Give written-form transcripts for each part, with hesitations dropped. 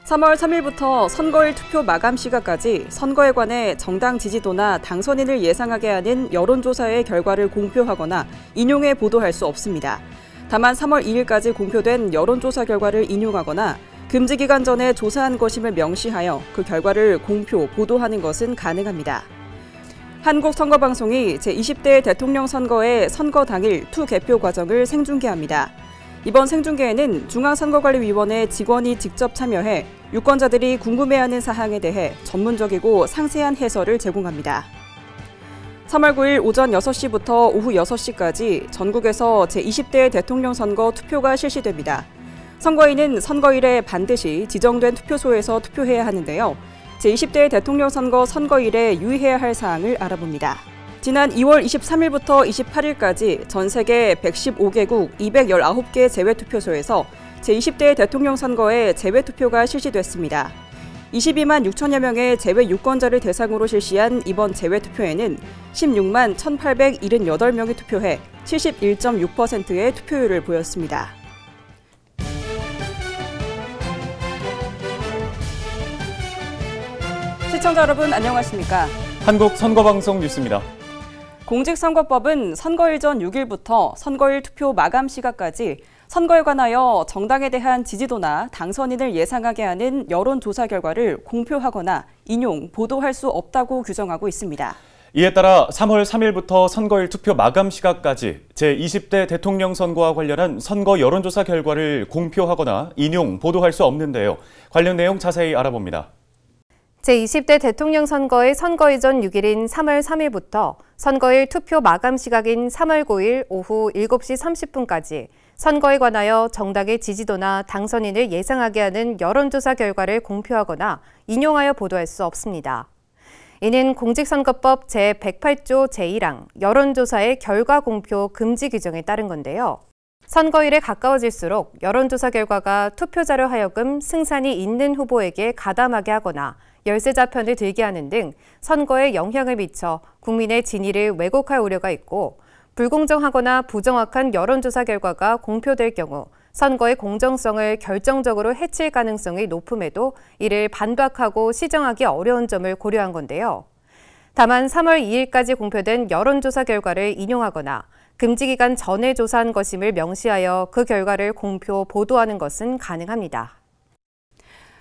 3월 3일부터 선거일 투표 마감 시각까지 선거에 관해 정당 지지도나 당선인을 예상하게 하는 여론조사의 결과를 공표하거나 인용해 보도할 수 없습니다. 다만 3월 2일까지 공표된 여론조사 결과를 인용하거나 금지 기간 전에 조사한 것임을 명시하여 그 결과를 공표, 보도하는 것은 가능합니다. 한국선거방송이 제20대 대통령 선거의 선거 당일 투개표 과정을 생중계합니다. 이번 생중계에는 중앙선거관리위원회 직원이 직접 참여해 유권자들이 궁금해하는 사항에 대해 전문적이고 상세한 해설을 제공합니다. 3월 9일 오전 6시부터 오후 6시까지 전국에서 제20대 대통령 선거 투표가 실시됩니다. 선거인은 선거일에 반드시 지정된 투표소에서 투표해야 하는데요. 제20대 대통령 선거 선거일에 유의해야 할 사항을 알아봅니다. 지난 2월 23일부터 28일까지 전 세계 115개국 219개 재외투표소에서 제20대 대통령 선거에 재외투표가 실시됐습니다. 22만 6천여 명의 재외 유권자를 대상으로 실시한 이번 재외투표에는 16만 1,878명이 투표해 71.6%의 투표율을 보였습니다. 시청자 여러분 안녕하십니까? 한국선거방송 뉴스입니다. 공직선거법은 선거일 전 6일부터 선거일 투표 마감 시각까지 선거에 관하여 정당에 대한 지지도나 당선인을 예상하게 하는 여론조사 결과를 공표하거나 인용, 보도할 수 없다고 규정하고 있습니다. 이에 따라 3월 3일부터 선거일 투표 마감 시각까지 제20대 대통령 선거와 관련한 선거 여론조사 결과를 공표하거나 인용, 보도할 수 없는데요. 관련 내용 자세히 알아봅니다. 제20대 대통령 선거의 선거일 전 6일인 3월 3일부터 선거일 투표 마감 시각인 3월 9일 오후 7시 30분까지 선거에 관하여 정당의 지지도나 당선인을 예상하게 하는 여론조사 결과를 공표하거나 인용하여 보도할 수 없습니다. 이는 공직선거법 제108조 제1항 여론조사의 결과 공표 금지 규정에 따른 건데요. 선거일에 가까워질수록 여론조사 결과가 투표자로 하여금 승산이 있는 후보에게 가담하게 하거나 열세자편을 들게 하는 등 선거에 영향을 미쳐 국민의 진위를 왜곡할 우려가 있고 불공정하거나 부정확한 여론조사 결과가 공표될 경우 선거의 공정성을 결정적으로 해칠 가능성이 높음에도 이를 반박하고 시정하기 어려운 점을 고려한 건데요. 다만 3월 2일까지 공표된 여론조사 결과를 인용하거나 금지기간 전에 조사한 것임을 명시하여 그 결과를 공표, 보도하는 것은 가능합니다.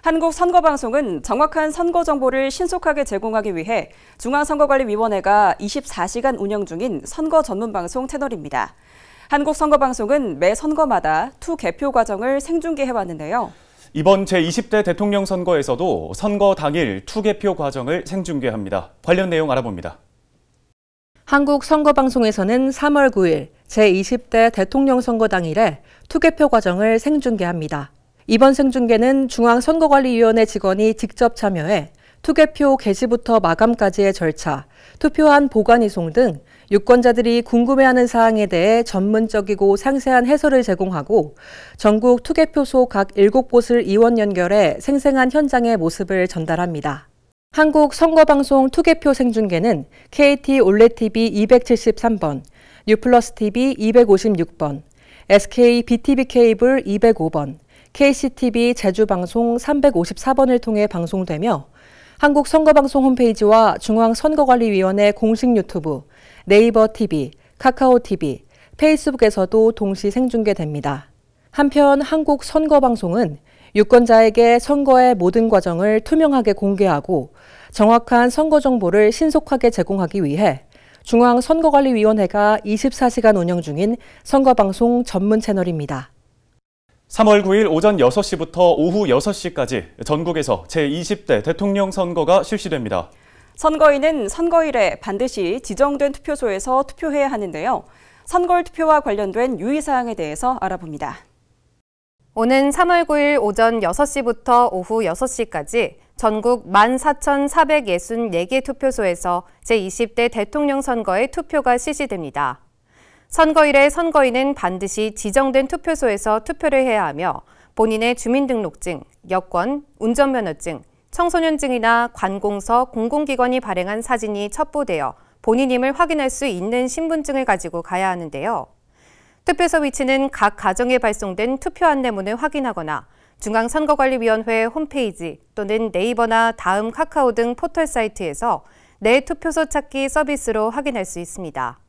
한국선거방송은 정확한 선거 정보를 신속하게 제공하기 위해 중앙선거관리위원회가 24시간 운영 중인 선거 전문방송 채널입니다. 한국선거방송은 매 선거마다 투개표 과정을 생중계해왔는데요. 이번 제20대 대통령 선거에서도 선거 당일 투개표 과정을 생중계합니다. 관련 내용 알아봅니다. 한국선거방송에서는 3월 9일 제20대 대통령 선거 당일에 투개표 과정을 생중계합니다. 이번 생중계는 중앙선거관리위원회 직원이 직접 참여해 투개표 개시부터 마감까지의 절차, 투표한 보관 이송 등 유권자들이 궁금해하는 사항에 대해 전문적이고 상세한 해설을 제공하고 전국 투개표소 각 7곳을 이원 연결해 생생한 현장의 모습을 전달합니다. 한국선거방송 투개표 생중계는 KT 올레TV 273번, 뉴플러스TV 256번, SK BTV 케이블 205번, KCTV 제주방송 354번을 통해 방송되며 한국선거방송 홈페이지와 중앙선거관리위원회 공식 유튜브, 네이버 TV, 카카오 TV, 페이스북에서도 동시 생중계됩니다. 한편 한국선거방송은 유권자에게 선거의 모든 과정을 투명하게 공개하고 정확한 선거 정보를 신속하게 제공하기 위해 중앙선거관리위원회가 24시간 운영 중인 선거방송 전문 채널입니다. 3월 9일 오전 6시부터 오후 6시까지 전국에서 제20대 대통령 선거가 실시됩니다. 선거인은 선거일에 반드시 지정된 투표소에서 투표해야 하는데요. 선거일 투표와 관련된 유의사항에 대해서 알아봅니다. 오는 3월 9일 오전 6시부터 오후 6시까지 전국 14,464개 투표소에서 제20대 대통령 선거의 투표가 실시됩니다. 선거일에 선거인은 반드시 지정된 투표소에서 투표를 해야 하며 본인의 주민등록증, 여권, 운전면허증, 청소년증이나 관공서, 공공기관이 발행한 사진이 첩부되어 본인임을 확인할 수 있는 신분증을 가지고 가야 하는데요. 투표소 위치는 각 가정에 발송된 투표 안내문을 확인하거나 중앙선거관리위원회 홈페이지 또는 네이버나 다음 카카오 등 포털 사이트에서 내 투표소 찾기 서비스로 확인할 수 있습니다.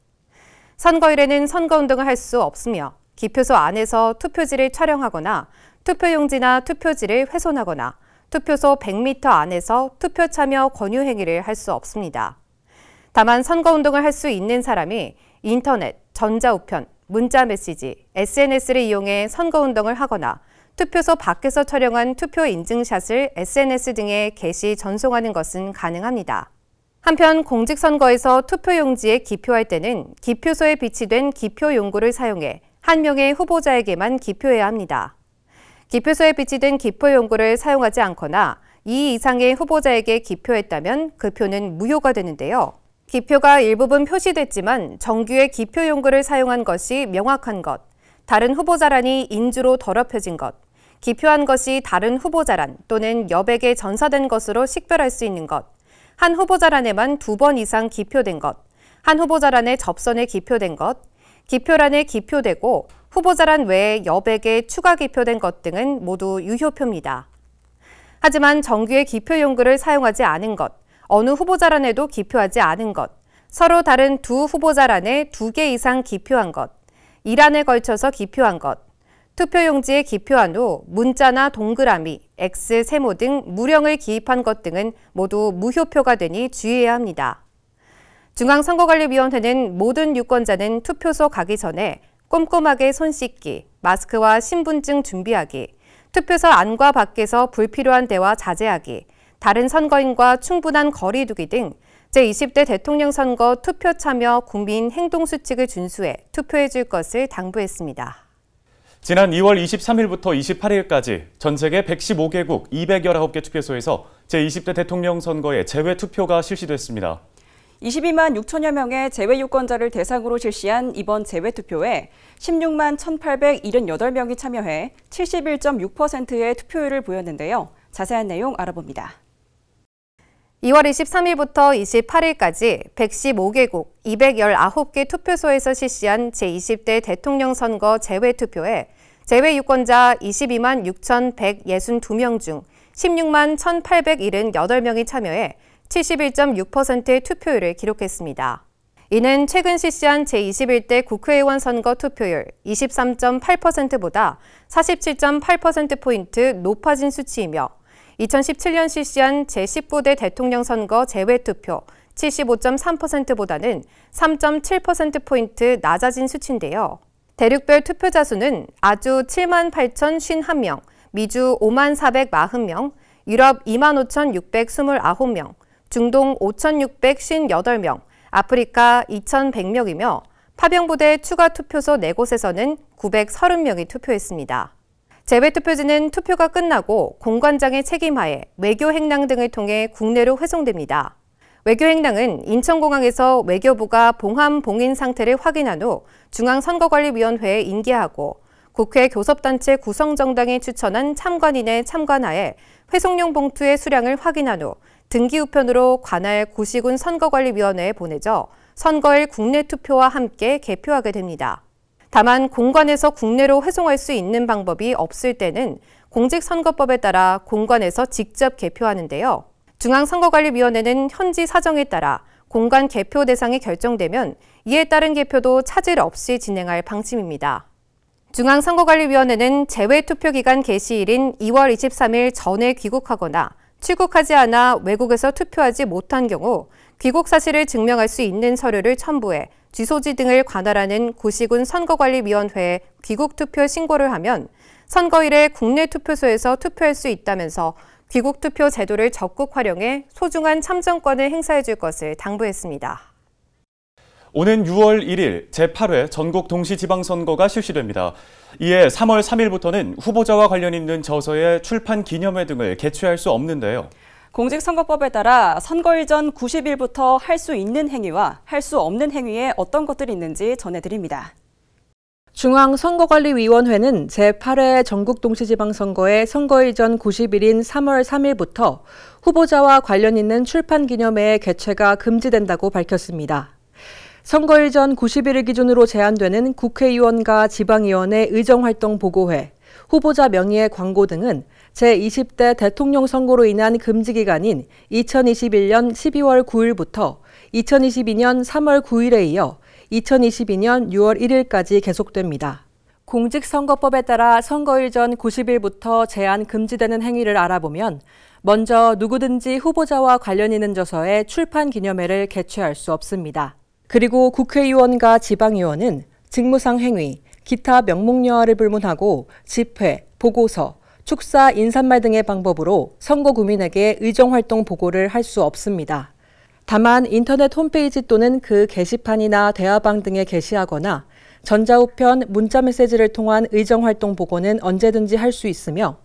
선거일에는 선거운동을 할 수 없으며 기표소 안에서 투표지를 촬영하거나 투표용지나 투표지를 훼손하거나 투표소 100m 안에서 투표 참여 권유 행위를 할 수 없습니다. 다만 선거운동을 할 수 있는 사람이 인터넷, 전자우편, 문자메시지, SNS를 이용해 선거운동을 하거나 투표소 밖에서 촬영한 투표 인증샷을 SNS 등에 게시 전송하는 것은 가능합니다. 한편 공직선거에서 투표용지에 기표할 때는 기표소에 비치된 기표용구를 사용해 한 명의 후보자에게만 기표해야 합니다. 기표소에 비치된 기표용구를 사용하지 않거나 2 이상의 후보자에게 기표했다면 그 표는 무효가 되는데요. 기표가 일부분 표시됐지만 정규의 기표용구를 사용한 것이 명확한 것, 다른 후보자란이 인주로 더럽혀진 것, 기표한 것이 다른 후보자란 또는 여백에 전사된 것으로 식별할 수 있는 것, 한 후보자란에만 2번 이상 기표된 것, 한 후보자란에 접선에 기표된 것, 기표란에 기표되고 후보자란 외에 여백에 추가 기표된 것 등은 모두 유효표입니다. 하지만 정규의 기표용구를 사용하지 않은 것, 어느 후보자란에도 기표하지 않은 것, 서로 다른 두 후보자란에 2개 이상 기표한 것, 1안에 걸쳐서 기표한 것, 투표용지에 기표한 후 문자나 동그라미, X, 세모 등 무령을 기입한 것 등은 모두 무효표가 되니 주의해야 합니다. 중앙선거관리위원회는 모든 유권자는 투표소 가기 전에 꼼꼼하게 손 씻기, 마스크와 신분증 준비하기, 투표소 안과 밖에서 불필요한 대화 자제하기, 다른 선거인과 충분한 거리 두기 등 제20대 대통령 선거 투표 참여 국민 행동 수칙을 준수해 투표해 줄 것을 당부했습니다. 지난 2월 23일부터 28일까지 전 세계 115개국 219개 투표소에서 제20대 대통령 선거의 제외 투표가 실시됐습니다. 22만 6천여 명의 제외 유권자를 대상으로 실시한 이번 제외 투표에 16만 1,878명이 참여해 71.6%의 투표율을 보였는데요. 자세한 내용 알아봅니다. 2월 23일부터 28일까지 115개국 219개 투표소에서 실시한 제20대 대통령 선거 제외 투표에 제외 유권자 22만 6,162명 중 16만 1,878명이 참여해 71.6%의 투표율을 기록했습니다. 이는 최근 실시한 제21대 국회의원 선거 투표율 23.8%보다 47.8%포인트 높아진 수치이며 2017년 실시한 제19대 대통령 선거 제외 투표 75.3%보다는 3.7%포인트 낮아진 수치인데요. 대륙별 투표자 수는 아주 7만 8,051명, 미주 5만 440명, 유럽 2만 5,629명, 중동 5,658명, 아프리카 2,100명이며 파병부대 추가 투표소 4곳에서는 930명이 투표했습니다. 제외투표지는 투표가 끝나고 공관장의 책임하에 외교행랑 등을 통해 국내로 회송됩니다. 외교행랑은 인천공항에서 외교부가 봉함 봉인 상태를 확인한 후 중앙선거관리위원회에 인계하고 국회 교섭단체 구성정당이 추천한 참관인의 참관하에 회송용 봉투의 수량을 확인한 후 등기우편으로 관할 구시군 선거관리위원회에 보내져 선거일 국내 투표와 함께 개표하게 됩니다. 다만 공관에서 국내로 회송할 수 있는 방법이 없을 때는 공직선거법에 따라 공관에서 직접 개표하는데요. 중앙선거관리위원회는 현지 사정에 따라 공관 개표 대상이 결정되면 이에 따른 개표도 차질 없이 진행할 방침입니다. 중앙선거관리위원회는 제외투표기간 개시일인 2월 23일 전에 귀국하거나 출국하지 않아 외국에서 투표하지 못한 경우 귀국 사실을 증명할 수 있는 서류를 첨부해 주소지 등을 관할하는 구시군 선거관리위원회에 귀국투표 신고를 하면 선거일에 국내 투표소에서 투표할 수 있다면서 귀국투표 제도를 적극 활용해 소중한 참정권을 행사해 줄 것을 당부했습니다. 오는 6월 1일 제8회 전국 동시지방선거가 실시됩니다. 이에 3월 3일부터는 후보자와 관련 있는 저서의 출판 기념회 등을 개최할 수 없는데요. 공직선거법에 따라 선거일 전 90일부터 할 수 있는 행위와 할 수 없는 행위에 어떤 것들이 있는지 전해드립니다. 중앙선거관리위원회는 제8회 전국동시지방선거의 선거일 전 90일인 3월 3일부터 후보자와 관련 있는 출판 기념회의 개최가 금지된다고 밝혔습니다. 선거일 전 90일을 기준으로 제한되는 국회의원과 지방의원의 의정활동 보고회, 후보자 명의의 광고 등은 제20대 대통령 선거로 인한 금지 기간인 2021년 12월 9일부터 2022년 3월 9일에 이어 2022년 6월 1일까지 계속됩니다. 공직선거법에 따라 선거일 전 90일부터 제한 금지되는 행위를 알아보면 먼저 누구든지 후보자와 관련 있는 저서에 출판 기념회를 개최할 수 없습니다. 그리고 국회의원과 지방의원은 직무상 행위, 기타 명목여하를 불문하고 집회, 보고서, 축사, 인사말 등의 방법으로 선거 구민에게 의정활동 보고를 할 수 없습니다. 다만 인터넷 홈페이지 또는 그 게시판이나 대화방 등에 게시하거나 전자우편, 문자메시지를 통한 의정활동 보고는 언제든지 할 수 있으며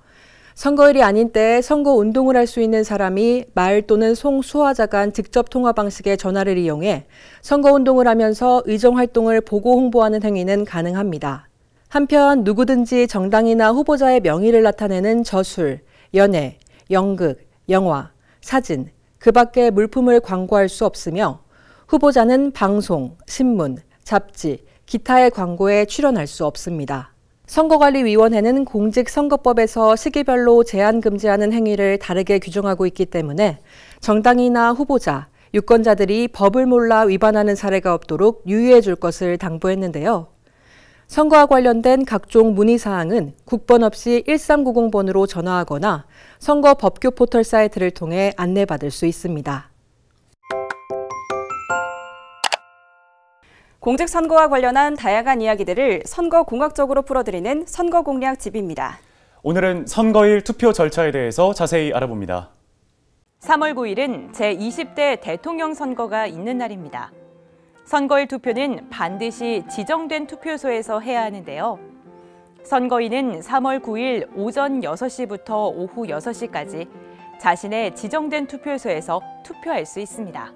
선거일이 아닌 때에 선거운동을 할 수 있는 사람이 말 또는 송 수화자 간 직접 통화 방식의 전화를 이용해 선거운동을 하면서 의정활동을 보고 홍보하는 행위는 가능합니다. 한편 누구든지 정당이나 후보자의 명의를 나타내는 저술, 연예, 연극, 영화, 사진, 그 밖의 물품을 광고할 수 없으며 후보자는 방송, 신문, 잡지, 기타의 광고에 출연할 수 없습니다. 선거관리위원회는 공직선거법에서 시기별로 제한 금지하는 행위를 다르게 규정하고 있기 때문에 정당이나 후보자, 유권자들이 법을 몰라 위반하는 사례가 없도록 유의해 줄 것을 당부했는데요. 선거와 관련된 각종 문의사항은 국번 없이 1390번으로 전화하거나 선거 법규 포털 사이트를 통해 안내받을 수 있습니다. 공직선거와 관련한 다양한 이야기들을 선거공학적으로 풀어드리는 선거공략집입니다. 오늘은 선거일 투표 절차에 대해서 자세히 알아봅니다. 3월 9일은 제20대 대통령 선거가 있는 날입니다. 선거일 투표는 반드시 지정된 투표소에서 해야 하는데요. 선거인은 3월 9일 오전 6시부터 오후 6시까지 자신의 지정된 투표소에서 투표할 수 있습니다.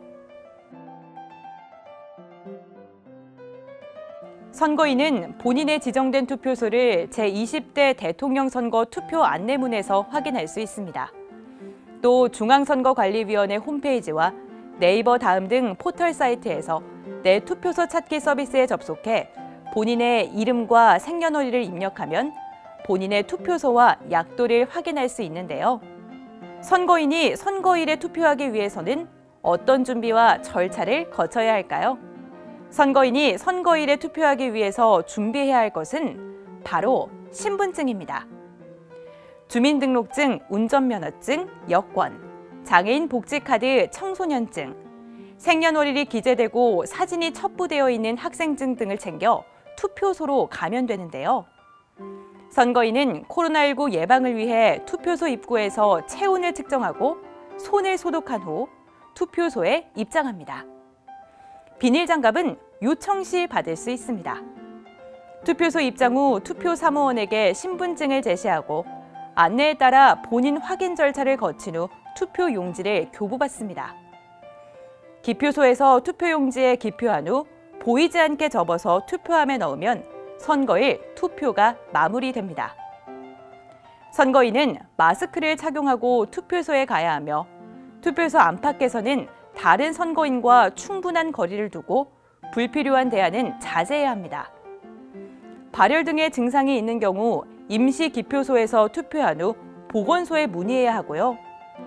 선거인은 본인의 지정된 투표소를 제20대 대통령 선거 투표 안내문에서 확인할 수 있습니다. 또 중앙선거관리위원회 홈페이지와 네이버 다음 등 포털 사이트에서 내 투표소 찾기 서비스에 접속해 본인의 이름과 생년월일을 입력하면 본인의 투표소와 약도를 확인할 수 있는데요. 선거인이 선거일에 투표하기 위해서는 어떤 준비와 절차를 거쳐야 할까요? 선거인이 선거일에 투표하기 위해서 준비해야 할 것은 바로 신분증입니다. 주민등록증, 운전면허증, 여권, 장애인 복지카드, 청소년증, 생년월일이 기재되고 사진이 첩부되어 있는 학생증 등을 챙겨 투표소로 가면 되는데요. 선거인은 코로나19 예방을 위해 투표소 입구에서 체온을 측정하고 손을 소독한 후 투표소에 입장합니다. 비닐장갑은 요청 시 받을 수 있습니다. 투표소 입장 후 투표 사무원에게 신분증을 제시하고 안내에 따라 본인 확인 절차를 거친 후 투표 용지를 교부받습니다. 기표소에서 투표 용지에 기표한 후 보이지 않게 접어서 투표함에 넣으면 선거일 투표가 마무리됩니다. 선거인은 마스크를 착용하고 투표소에 가야 하며 투표소 안팎에서는 다른 선거인과 충분한 거리를 두고 불필요한 대화는 자제해야 합니다. 발열 등의 증상이 있는 경우 임시 기표소에서 투표한 후 보건소에 문의해야 하고요.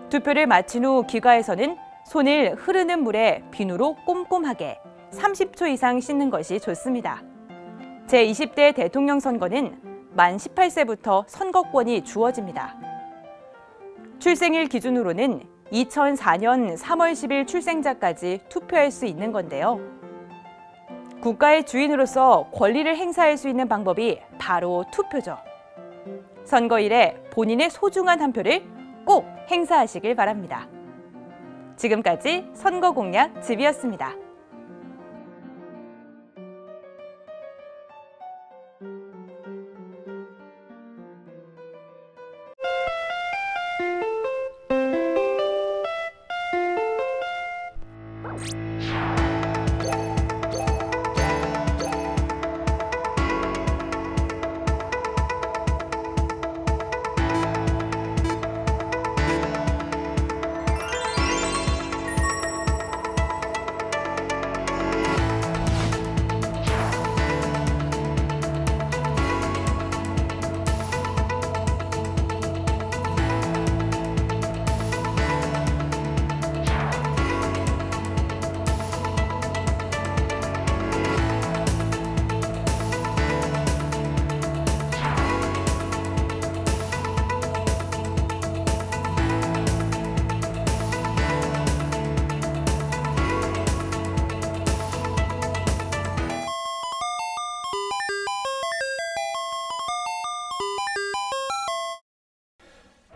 투표를 마친 후 귀가에서는 손을 흐르는 물에 비누로 꼼꼼하게 30초 이상 씻는 것이 좋습니다. 제20대 대통령 선거는 만 18세부터 선거권이 주어집니다. 출생일 기준으로는 2004년 3월 10일 출생자까지 투표할 수 있는 건데요. 국가의 주인으로서 권리를 행사할 수 있는 방법이 바로 투표죠. 선거일에 본인의 소중한 한 표를 꼭 행사하시길 바랍니다. 지금까지 선거공략집이었습니다.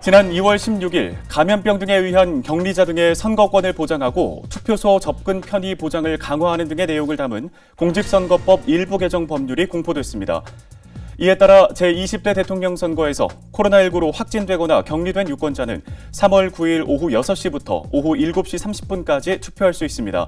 지난 2월 16일 감염병 등에 의한 격리자 등의 선거권을 보장하고 투표소 접근 편의 보장을 강화하는 등의 내용을 담은 공직선거법 일부 개정 법률이 공포됐습니다. 이에 따라 제20대 대통령 선거에서 코로나19로 확진되거나 격리된 유권자는 3월 9일 오후 6시부터 오후 7시 30분까지 투표할 수 있습니다.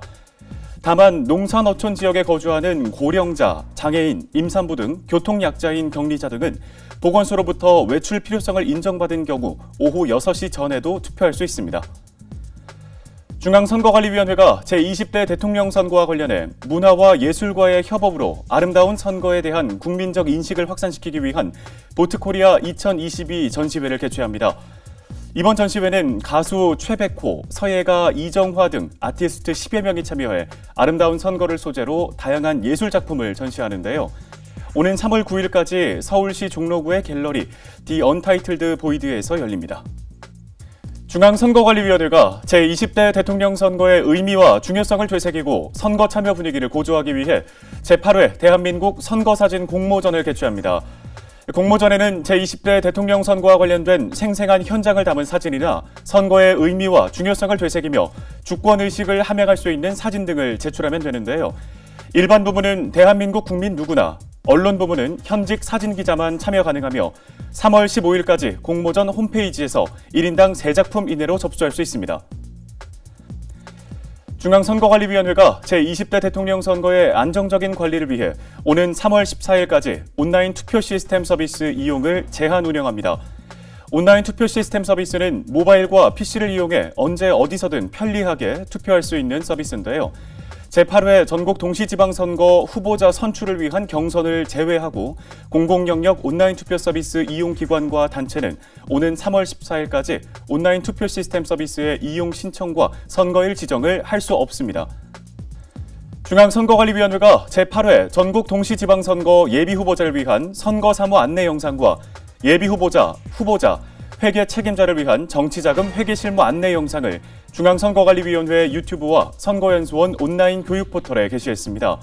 다만 농산어촌 지역에 거주하는 고령자, 장애인, 임산부 등 교통약자인 격리자 등은 보건소로부터 외출 필요성을 인정받은 경우 오후 6시 전에도 투표할 수 있습니다. 중앙선거관리위원회가 제20대 대통령 선거와 관련해 문화와 예술과의 협업으로 아름다운 선거에 대한 국민적 인식을 확산시키기 위한 보트코리아 2022 전시회를 개최합니다. 이번 전시회는 가수 최백호, 서예가 이정화 등 아티스트 10여 명이 참여해 아름다운 선거를 소재로 다양한 예술 작품을 전시하는데요. 오는 3월 9일까지 서울시 종로구의 갤러리 디 언타이틀드 보이드에서 열립니다. 중앙선거관리위원회가 제20대 대통령 선거의 의미와 중요성을 되새기고 선거 참여 분위기를 고조하기 위해 제8회 대한민국 선거사진 공모전을 개최합니다. 공모전에는 제20대 대통령 선거와 관련된 생생한 현장을 담은 사진이나 선거의 의미와 중요성을 되새기며 주권의식을 함양할 수 있는 사진 등을 제출하면 되는데요. 일반 부문은 대한민국 국민 누구나, 언론 부문은 현직 사진기자만 참여 가능하며 3월 15일까지 공모전 홈페이지에서 1인당 3작품 이내로 접수할 수 있습니다. 중앙선거관리위원회가 제20대 대통령 선거의 안정적인 관리를 위해 오는 3월 14일까지 온라인 투표 시스템 서비스 이용을 제한 운영합니다. 온라인 투표 시스템 서비스는 모바일과 PC를 이용해 언제 어디서든 편리하게 투표할 수 있는 서비스인데요. 제8회 전국 동시지방선거 후보자 선출을 위한 경선을 제외하고 공공영역 온라인 투표 서비스 이용기관과 단체는 오는 3월 14일까지 온라인 투표 시스템 서비스의 이용 신청과 선거일 지정을 할 수 없습니다. 중앙선거관리위원회가 제8회 전국 동시지방선거 예비후보자를 위한 선거사무 안내 영상과 예비후보자, 후보자, 회계 책임자를 위한 정치자금 회계 실무 안내 영상을 중앙선거관리위원회 유튜브와 선거연수원 온라인 교육 포털에 게시했습니다.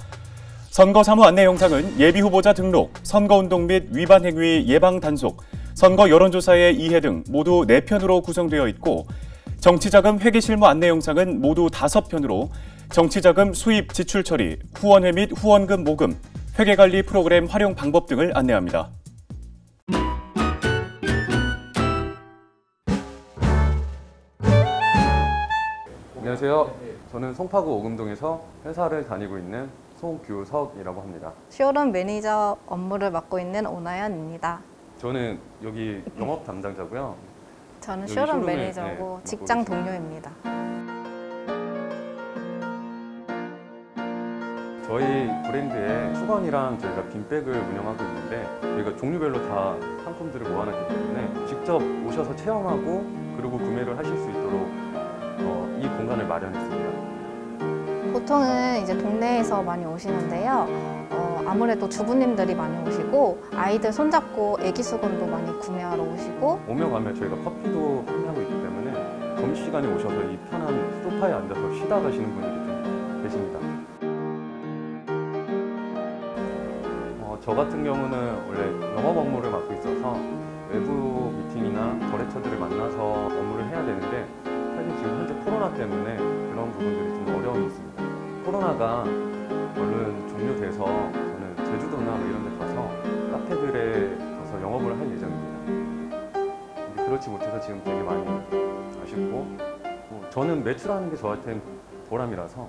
선거사무 안내 영상은 예비후보자 등록, 선거운동 및 위반 행위 예방 단속, 선거 여론조사의 이해 등 모두 4편으로 구성되어 있고 정치자금 회계 실무 안내 영상은 모두 5편으로 정치자금 수입 지출 처리, 후원회 및 후원금 모금, 회계관리 프로그램 활용 방법 등을 안내합니다. 안녕하세요. 저는 송파구 오금동에서 회사를 다니고 있는 송규석이라고 합니다. 쇼룸 매니저 업무를 맡고 있는 오나연입니다. 저는 여기 영업 담당자고요. 저는 쇼룸 매니저고 직장 동료입니다. 저희 브랜드에 수건이랑 저희가 빈백을 운영하고 있는데 저희가 종류별로 다 상품들을 모아놨기 때문에 직접 오셔서 체험하고 그리고 구매를 하실 수 있도록 이 공간을 마련했습니다. 보통은 이제 동네에서 많이 오시는데요. 아무래도 주부님들이 많이 오시고 아이들 손잡고 애기 수건도 많이 구매하러 오시고 오며 가며 저희가 커피도 판매하고 있기 때문에 점심시간에 오셔서 이 편한 소파에 앉아서 쉬다 가시는 분들이 좀 계십니다. 저 같은 경우는 원래 영업 업무를 맡고 있어서 외부 미팅이나 거래처들을 만나서 업무를 해야 되는데 사실 지금 현재 코로나 때문에 그런 부분들이 좀 어려움이 있습니다. 코로나가 얼른 종료돼서 저는 제주도나 이런 데 가서 카페들에 가서 영업을 할 예정입니다. 근데 그렇지 못해서 지금 되게 많이 아쉽고 저는 매출하는 게 저한테는 보람이라서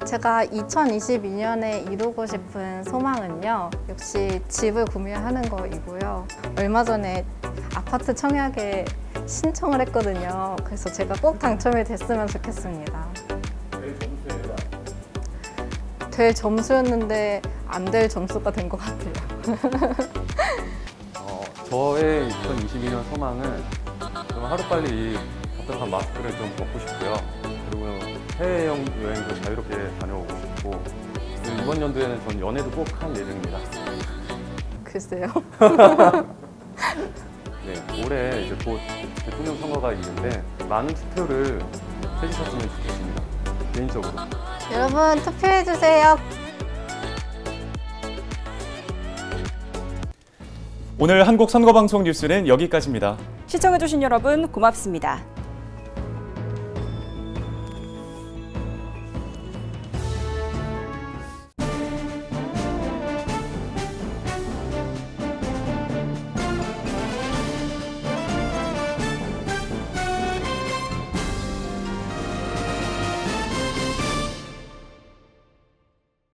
제가 2022년에 이루고 싶은 소망은요. 역시 집을 구매하는 거이고요. 얼마 전에 아파트 청약에 신청을 했거든요. 그래서 제가 꼭 당첨이 됐으면 좋겠습니다. 될 점수였는데 안 될 점수가 된 것 같아요. 저의 2022년 소망은 좀 하루빨리 이 답답한 마스크를 좀 벗고 싶고요. 그리고 해외여행도 자유롭게 다녀오고 싶고 이번 연도에는 전 연애도 꼭 할 예정입니다. 글쎄요. 네, 올해 이제 곧 대통령 선거가 있는데 많은 투표를 해주셨으면 좋겠습니다. 개인적으로. 여러분 투표해주세요. 오늘 한국선거방송 뉴스는 여기까지입니다. 시청해주신 여러분 고맙습니다.